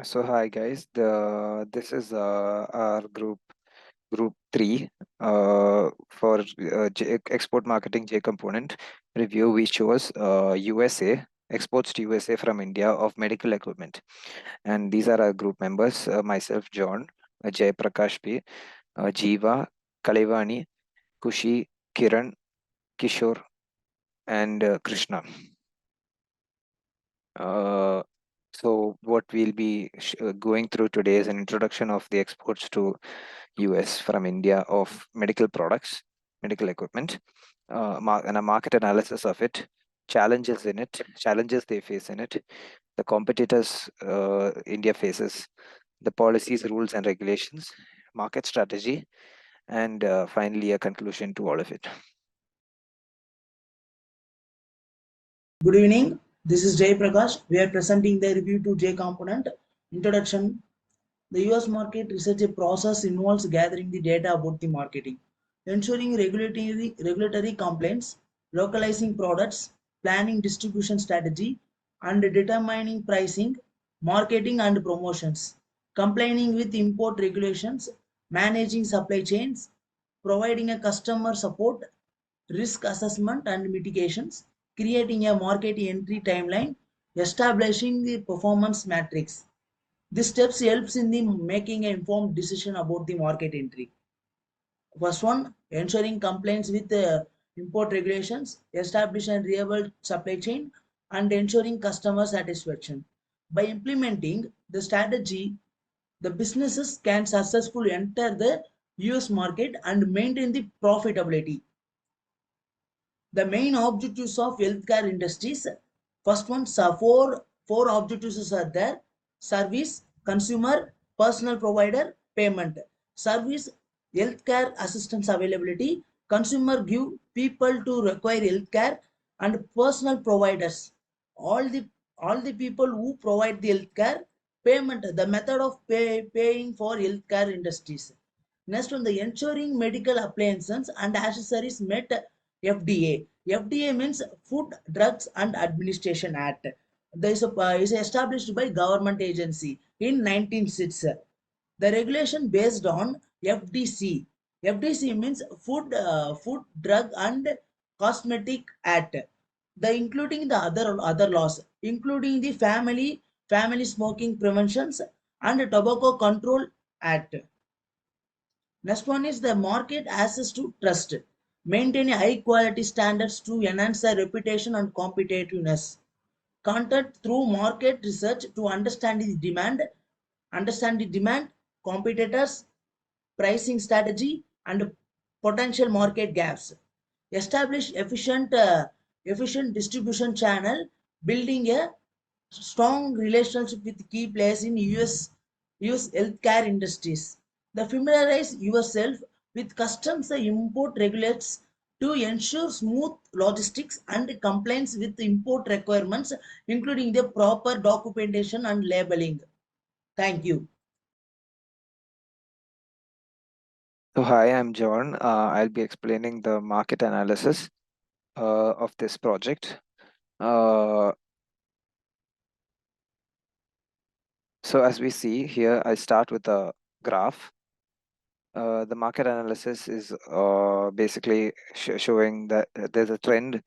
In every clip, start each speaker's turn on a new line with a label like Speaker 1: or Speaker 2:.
Speaker 1: So hi guys, this is our group 3 for export marketing J component review. We chose USA exports to USA from India of medical equipment, and these are our group members: myself, John, Jay Prakash P, Jeeva, Kalaivani, Kushi, Kiran, Kishore, and Krishna. Uh, so what we'll be going through today is an introduction of the exports to US from India of medical products, medical equipment, and a market analysis of it, challenges they face in it, the competitors India faces, the policies, rules, and regulations, market strategy, and finally a conclusion to all of it.
Speaker 2: Good evening. This is Jay Prakash. We are presenting the review to J component. Introduction. The US market research process involves gathering the data about the marketing, ensuring regulatory complaints, localizing products, planning distribution strategy, and determining pricing, marketing and promotions, complying with import regulations, managing supply chains, providing a customer support, risk assessment and mitigations, creating a market entry timeline, establishing the performance matrix. This steps helps in the making an informed decision about the market entry. First one, ensuring compliance with import regulations, establish a reliable supply chain, and ensuring customer satisfaction. By implementing the strategy, the businesses can successfully enter the US market and maintain the profitability. The main objectives of healthcare industries, first one, four objectives are there: service, consumer, personal provider, payment. Service, healthcare assistance availability. Consumer, give people to require healthcare. And personal providers, all the all the people who provide the healthcare. Payment, the method of paying for healthcare industries. Next one, the ensuring medical appliances and accessories met FDA. FDA means Food, Drugs and Administration Act. This is established by government agency in 1906. The regulation based on FDC. FDC means Food, Drug and Cosmetic Act. The including the other laws, including the Family Smoking Preventions and Tobacco Control Act. Next one is the market access to trust. Maintain high quality standards to enhance their reputation and competitiveness. Conduct through market research to understand the demand, competitors, pricing strategy, and potential market gaps. Establish efficient distribution channel, building a strong relationship with key players in US healthcare industries. The familiarize yourself with customs and import regulates to ensure smooth logistics and compliance with import requirements, including the proper documentation and labeling. Thank you.
Speaker 1: So hi, I'm John. I'll be explaining the market analysis of this project. Uh, so as we see here, I start with a graph. The market analysis is basically showing that there's a trend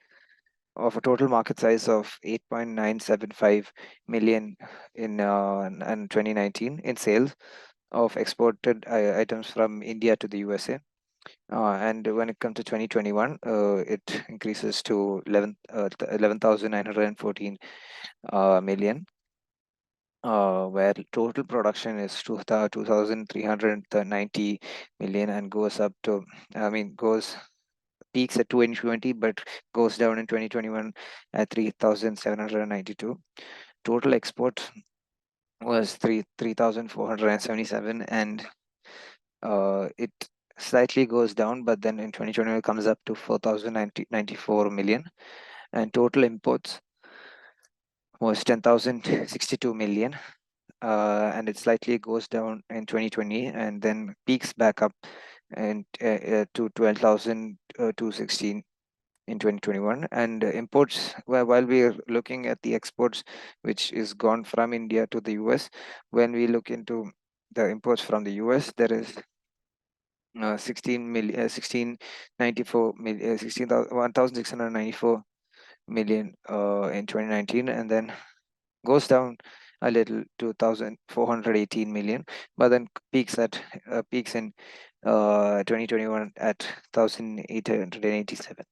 Speaker 1: of a total market size of 8.975 million in 2019 in sales of exported items from India to the USA. And when it comes to 2021, it increases to 11,914 million, where total production is 2,390 million and goes up to, goes peaks at 2020, but goes down in 2021 at 3,792. Total export was 3,477, and it slightly goes down, but then in 2020 it comes up to 4,094 million, and total imports was 10,062 million, and it slightly goes down in 2020 and then peaks back up and to 12,216 in 2021. And imports, while we are looking at the exports, which is gone from India to the US, when we look into the imports from the US, there is 16 million, 1694 million, 16,694 million in 2019, and then goes down a little to 1,418 million, but then peaks in 2021 at 1,887.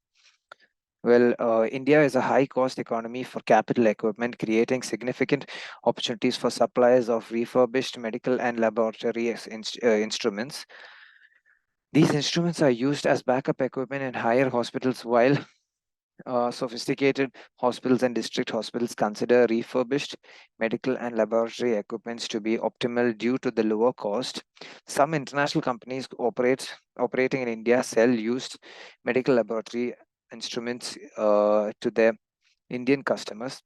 Speaker 1: Well, India is a high-cost economy for capital equipment, creating significant opportunities for suppliers of refurbished medical and laboratory instruments. These instruments are used as backup equipment in higher hospitals, while sophisticated hospitals and district hospitals consider refurbished medical and laboratory equipments to be optimal due to the lower cost. Some international companies operating in India sell used medical laboratory instruments to their Indian customers.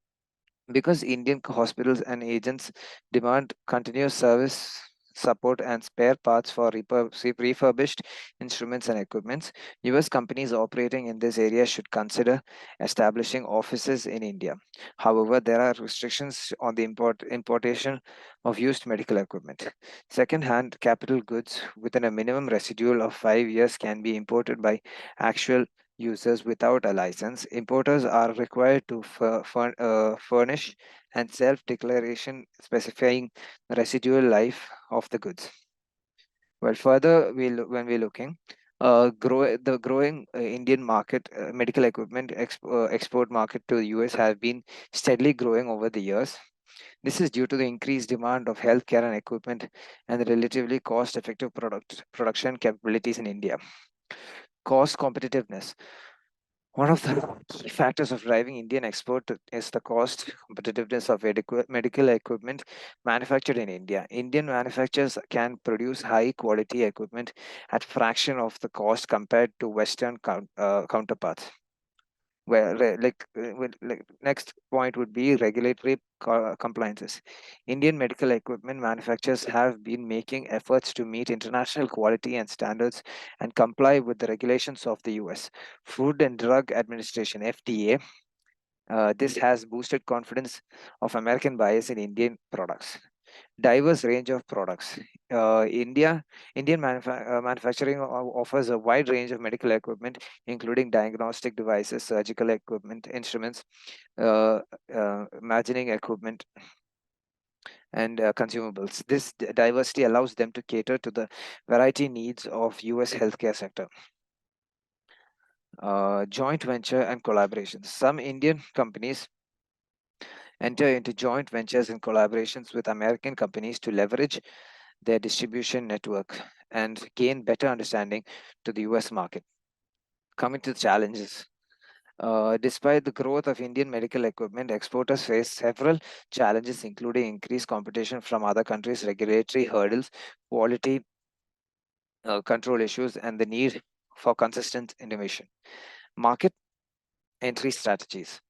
Speaker 1: Because Indian hospitals and agents demand continuous service, support, and spare parts for refurbished instruments and equipments, US companies operating in this area should consider establishing offices in India. However, there are restrictions on the importation of used medical equipment. Second-hand capital goods within a minimum residual of 5 years can be imported by actual users without a license. Importers are required to furnish and self-declaration specifying the residual life of the goods. Well, further, when we're looking, the growing Indian market, medical equipment export market to the US have been steadily growing over the years. This is due to the increased demand of healthcare and equipment and the relatively cost-effective production capabilities in India. Cost competitiveness. One of the key factors of driving Indian export is the cost competitiveness of medical equipment manufactured in India. Indian manufacturers can produce high quality equipment at fraction of the cost compared to Western counterparts. Next point would be regulatory compliances. Indian medical equipment manufacturers have been making efforts to meet international quality and standards and comply with the regulations of the US Food and Drug Administration (FDA). This has boosted confidence of American buyers in Indian products. Diverse range of products. Indian manufacturing offers a wide range of medical equipment, including diagnostic devices, surgical equipment, instruments, imagining equipment, and consumables. This diversity allows them to cater to the variety needs of US healthcare sector. Joint venture and collaborations. Some Indian companies enter into joint ventures and collaborations with American companies to leverage their distribution network and gain better understanding to the US market. Coming to the challenges. Despite the growth of Indian medical equipment, exporters face several challenges, including increased competition from other countries, regulatory hurdles, quality control issues, and the need for consistent innovation. Market entry strategies.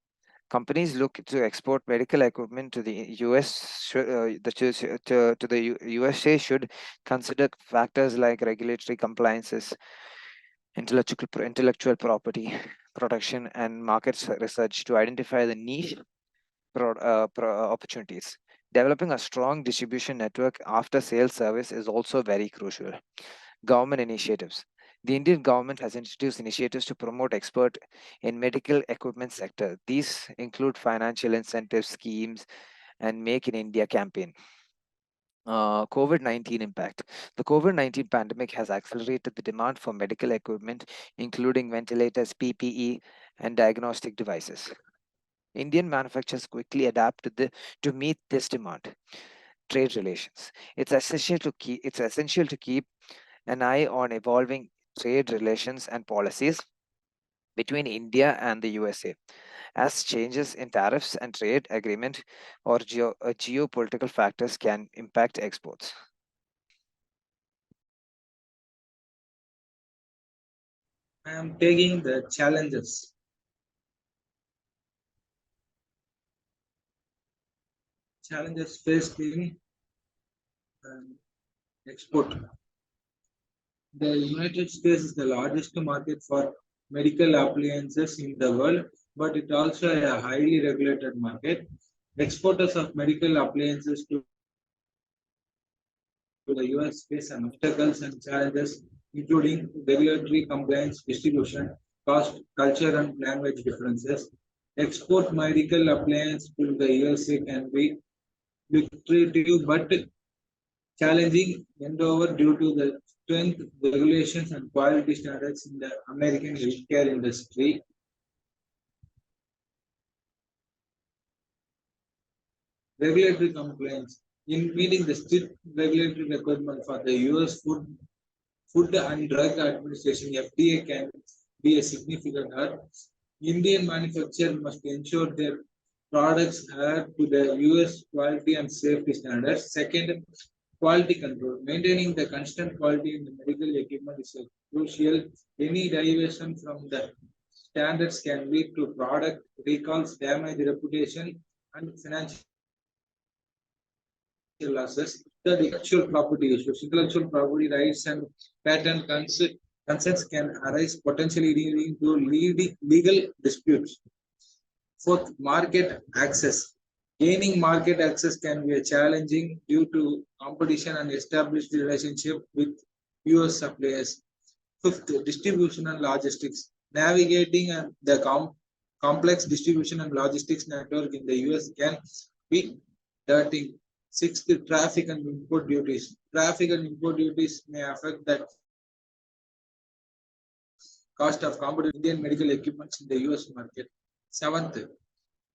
Speaker 1: Companies look to export medical equipment to the US. To the USA should consider factors like regulatory compliances, intellectual property protection, and market research to identify the niche opportunities. Developing a strong distribution network after sales service is also very crucial. Government initiatives. The Indian government has introduced initiatives to promote export in medical equipment sector. These include financial incentive schemes and Make in India campaign. COVID-19 impact. The COVID-19 pandemic has accelerated the demand for medical equipment, including ventilators, PPE, and diagnostic devices. Indian manufacturers quickly adapt to meet this demand. Trade relations. It's essential to keep an eye on evolving trade relations and policies between India and the USA, as changes in tariffs and trade agreement or geopolitical factors can impact exports.
Speaker 3: I am taking the challenges. Challenges faced in export. The United States is the largest market for medical appliances in the world, but it also a highly regulated market. Exporters of medical appliances to the US face an obstacles and challenges, including regulatory compliance, distribution, cost, culture, and language differences. Export medical appliance to the USA can be lucrative but challenging endeavor due to the strength, regulations, and quality standards in the American healthcare industry. Regulatory compliance. In meeting the strict regulatory requirement for the US Food and Drug Administration (FDA) can be a significant hurdle. Indian manufacturers must ensure their products adhere to the US quality and safety standards. Second, quality control. Maintaining the constant quality in the medical equipment is crucial. Any deviation from the standards can lead to product recalls, damage reputation, and financial losses. Third, intellectual property issues. Intellectual property rights and patent concerns can arise, potentially leading to legal disputes. Fourth, market access. Gaining market access can be challenging due to competition and established relationship with US suppliers. Fifth, distribution and logistics. Navigating the complex distribution and logistics network in the US can be daunting. Sixth, traffic and import duties. Traffic and import duties may affect the cost of competitive Indian medical equipment in the US market. Seventh,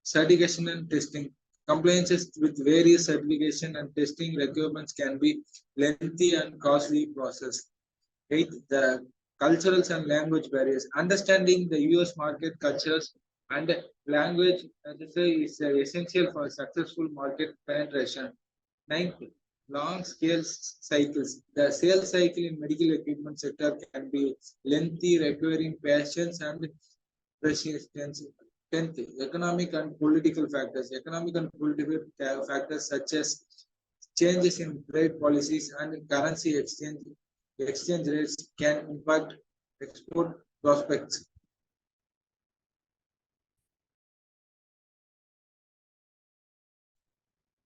Speaker 3: certification and testing. Compliances with various certification and testing requirements can be lengthy and costly process. Eighth, the cultural and language barriers. Understanding the US market cultures and language is essential for successful market penetration. Ninth, long scale cycles. The sales cycle in medical equipment sector can be lengthy, requiring patience and persistence. Tenth, economic and political factors. Economic and political factors such as changes in trade policies and currency exchange rates can impact export prospects.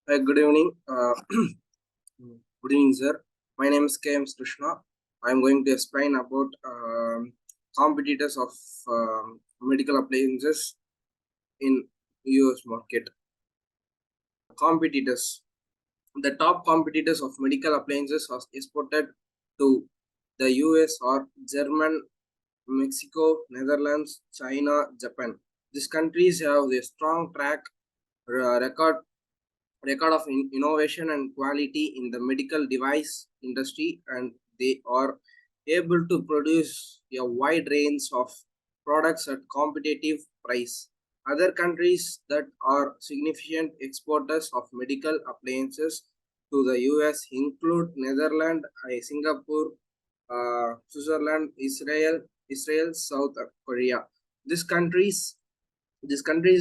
Speaker 4: Good evening. Good evening, sir. My name is KRISHNA. I am going to explain about competitors of medical appliances in US market. Competitors. The top competitors of medical appliances are exported to the US are German, Mexico, Netherlands, China, Japan. These countries have a strong track record of innovation and quality in the medical device industry, and they are able to produce a wide range of products at competitive price. Other countries that are significant exporters of medical appliances to the US include Netherlands, Singapore, Switzerland, Israel, South Korea. These countries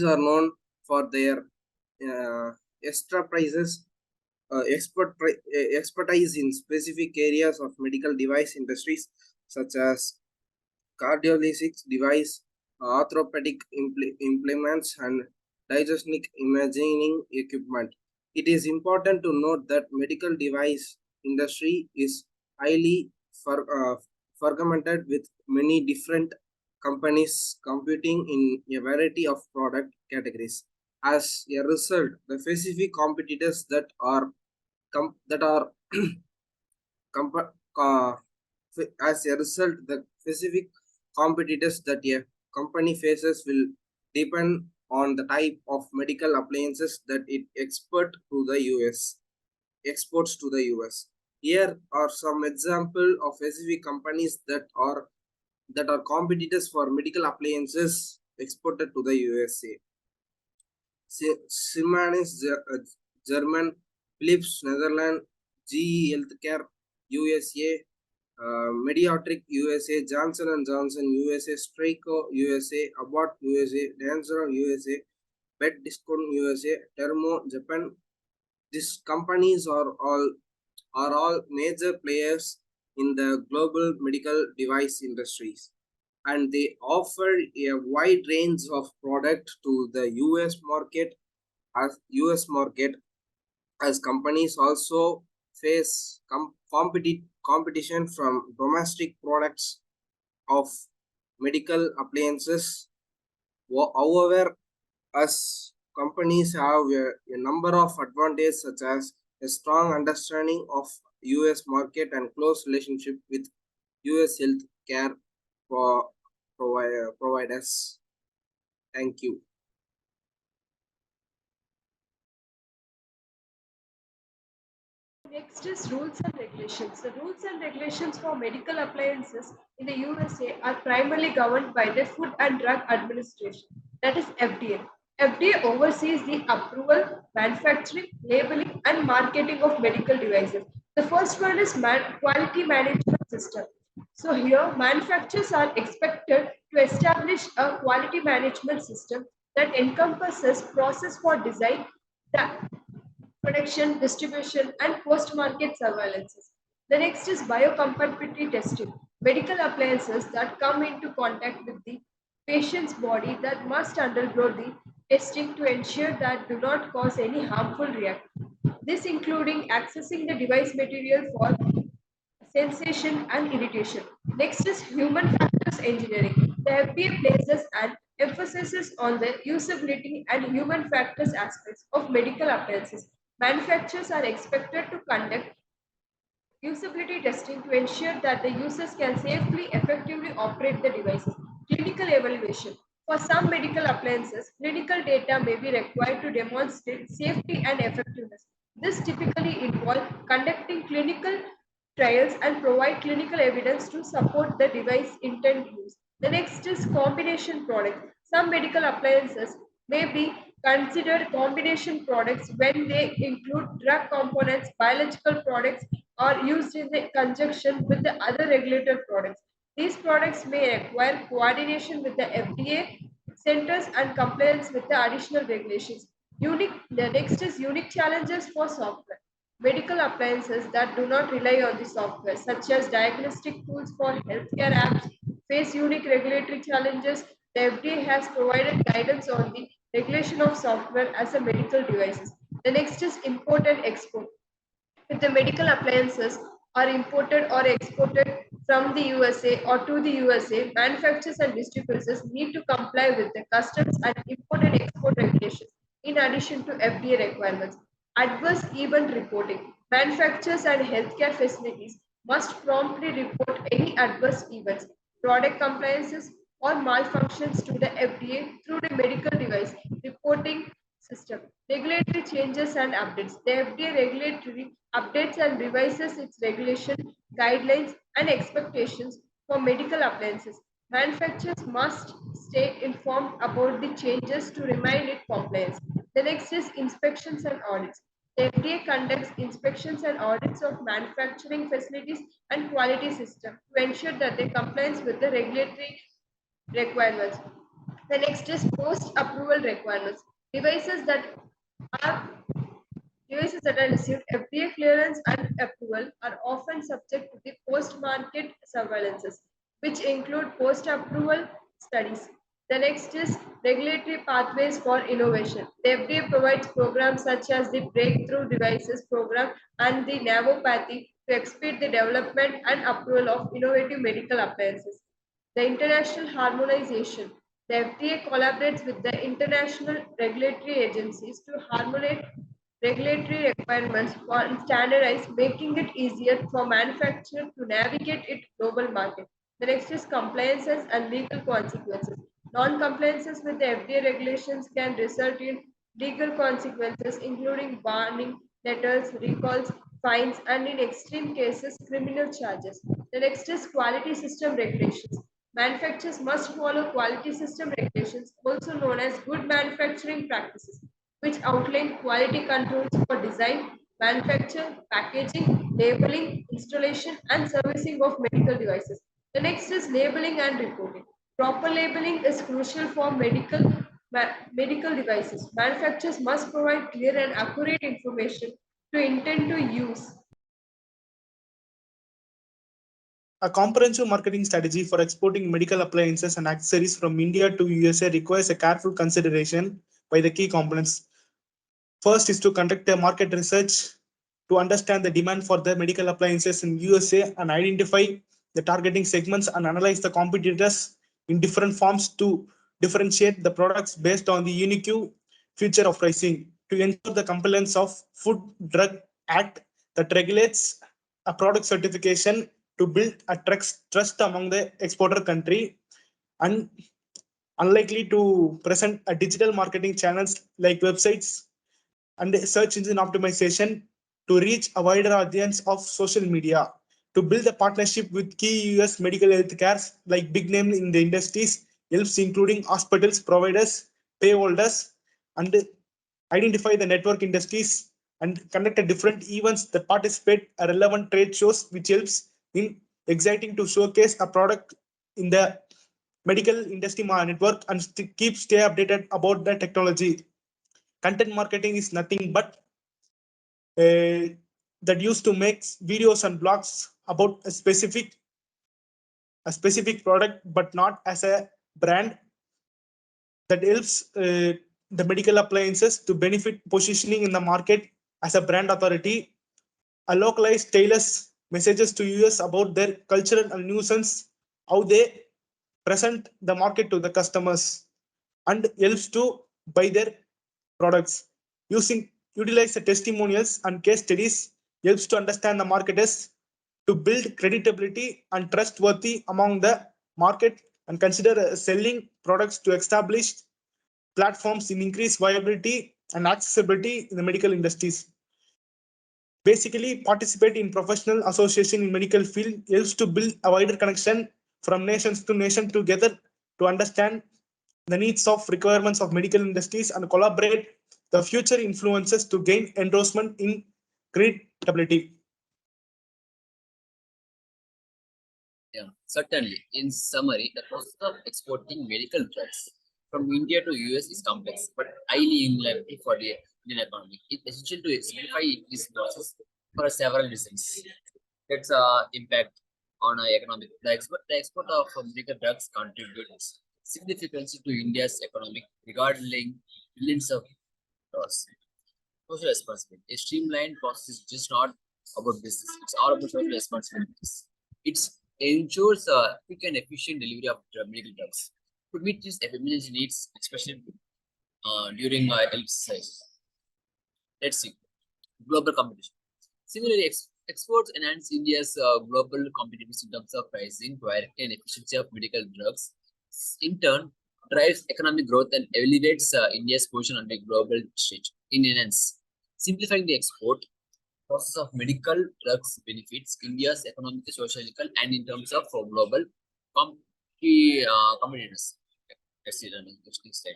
Speaker 4: are known for their extra prices, expertise in specific areas of medical device industries such as cardiologic device, orthopedic implements, and diagnostic imaging equipment. It is important to note that medical device industry is highly fragmented with many different companies competing in a variety of product categories. As a result, the specific competitors that are as a result, the specific competitors that a company faces will depend on the type of medical appliances that it exports to the US. Here are some example of specific companies that are competitors for medical appliances exported to the USA. Siemens, German, Philips, Netherlands, GE Healthcare, USA, Mediatric, USA, Johnson and Johnson, USA, Straco, USA, Abbott, USA, Dancer, USA, Bed Discount, USA, Thermo, Japan. These companies are all major players in the global medical device industries. and they offer a wide range of product to the US market as companies also face competition from domestic products of medical appliances. However, as companies have a number of advantages such as a strong understanding of US market and close relationship with US health care providers. Thank you.
Speaker 5: Next is rules and regulations. The rules and regulations for medical appliances in the USA are primarily governed by the Food and Drug Administration, that is FDA. FDA oversees the approval, manufacturing, labeling, and marketing of medical devices. The first one is quality management system. So here, manufacturers are expected to establish a quality management system that encompasses process for design, production, distribution, and post-market surveillances. The next is biocompatibility testing. Medical appliances that come into contact with the patient's body that must undergo the testing to ensure that do not cause any harmful reaction. This including accessing the device material for sensation and irritation. Next is human factors engineering. The FDA places an emphasis on the usability and human factors aspects of medical appliances. Manufacturers are expected to conduct usability testing to ensure that the users can safely, effectively operate the devices. Clinical evaluation. For some medical appliances, clinical data may be required to demonstrate safety and effectiveness. This typically involves conducting clinical trials and provide clinical evidence to support the device intent use. The next is combination products. Some medical appliances may be considered combination products when they include drug components, biological products, or used in the conjunction with the other regulated products. These products may require coordination with the FDA centers and compliance with the additional regulations. The next is unique challenges for software. Medical appliances that do not rely on the software, such as diagnostic tools for healthcare apps, face unique regulatory challenges. The FDA has provided guidance on the regulation of software as a medical devices. The next is import and export. If the medical appliances are imported or exported from the USA or to the USA, manufacturers and distributors need to comply with the customs and import and export regulations in addition to FDA requirements. Adverse event reporting. Manufacturers and healthcare facilities must promptly report any adverse events, product compliances, or malfunctions to the FDA through the medical device reporting system. Regulatory changes and updates. The FDA regulatory updates and revises its regulation, guidelines, and expectations for medical appliances. Manufacturers must stay informed about the changes to remain in compliance. The next is inspections and audits. The FDA conducts inspections and audits of manufacturing facilities and quality systems to ensure that they compliance with the regulatory requirements. The next is post-approval requirements. Devices that are Devices that are received FDA clearance and approval are often subject to the post-market surveillances, which include post-approval studies. The next is regulatory pathways for innovation. The FDA provides programs such as the Breakthrough Devices Program and the NAVOPathy to expedite the development and approval of innovative medical appliances. The international harmonization. The FDA collaborates with the international regulatory agencies to harmonize regulatory requirements and standardize, making it easier for manufacturers to navigate its global market. The next is compliances and legal consequences. Non-compliances with the FDA regulations can result in legal consequences, including warning letters, recalls, fines, and in extreme cases, criminal charges. The next is quality system regulations. Manufacturers must follow quality system regulations, also known as good manufacturing practices, which outline quality controls for design, manufacture, packaging, labeling, installation, and servicing of medical devices. The next is labeling and reporting. Proper labeling is crucial for medical devices. Manufacturers must provide clear and accurate information to intend to use
Speaker 6: A comprehensive marketing strategy for exporting medical appliances and accessories from India to USA requires a careful consideration by the key components. First is to conduct a market research to understand the demand for the medical appliances in USA and identify the targeting segments and analyze the competitors in different forms to differentiate the products based on the unique feature of pricing to ensure the compliance of Food Drug Act that regulates a product certification to build a trust among the exporter country and unlikely to present a digital marketing channels like websites and search engine optimization to reach a wider audience of social media to build a partnership with key US medical health cares like big names in the industries helps including hospitals, providers, pay holders, and identify the network industries and conduct a different events that participate a relevant trade shows which helps in exciting to showcase a product in the medical industry network and stay updated about the technology. Content marketing is nothing but that used to make videos and blogs about a specific product but not as a brand that helps the medical appliances to benefit positioning in the market as a brand authority. A localized tailors messages to us about their cultural and nuisance, how they present the market to the customers and helps to buy their products. Utilize the testimonials and case studies helps to understand the marketers to build credibility and trustworthy among the market and consider selling products to established platforms in increase viability and accessibility in the medical industries. Basically, participate in professional association in medical field helps to build a wider connection from nations to nation together to understand the needs of requirements of medical industries and collaborate the future influences to gain endorsement in credibility.
Speaker 7: Yeah, certainly. In summary, the process of exporting medical drugs from India to US is complex but highly unlikely for the Indian economy. It's essential to simplify this process for several reasons. Its impact on economic. The export of medical drugs contributes significantly to India's economic, regarding billions of dollars. Social responsibility. A streamlined process is just not about business. It's all about social responsibilities. It ensures quick and efficient delivery of medical drugs to meet these emergency needs, especially during health crisis. Let's see. Global competition. Similarly, exports enhance India's global competitiveness in terms of pricing, quality, and efficiency of medical drugs. In turn, drives economic growth and elevates India's position on the global stage. In essence, simplifying the export process of medical drugs benefits India's economic, social, and in terms of global competitiveness. Let's see the next slide.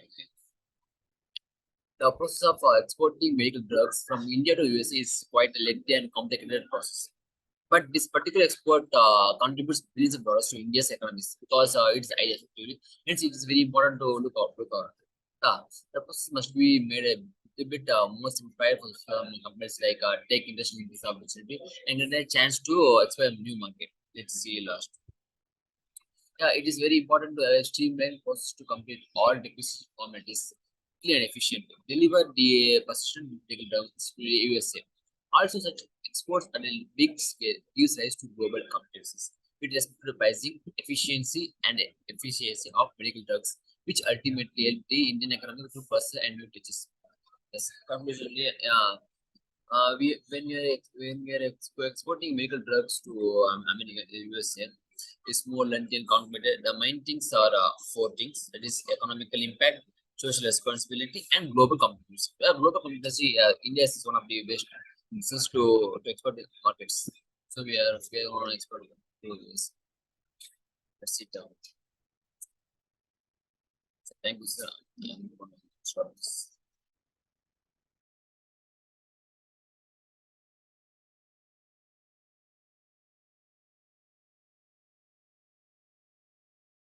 Speaker 7: The process of exporting medical drugs from India to USA is quite a lengthy and complicated process. But this particular export contributes billions of dollars to India's economies because it's highly effective. Hence, it is very important to look out. The process must be made a bit more simplified for companies like tech industry this opportunity and get a chance to explore a new market. Let's see last. Yeah, it is very important to have a streamlined process to complete all requisite formalities clear and efficiently. Deliver the persistent medical drugs to the USA. Also, such exports at a big scale gives rise to global competitiveness with respect to pricing, efficiency, and efficiency of medical drugs, which ultimately help the Indian economy to pursue and new niches. Yes, conclusion. When we are exporting medical drugs to America, USA, it's more lengthy and complicated. The main things are four things: that is economical impact, social responsibility, and global competitiveness. Global competitiveness, India is one of the best business to export the markets. So we are on export to this. That's it. Thank you, sir.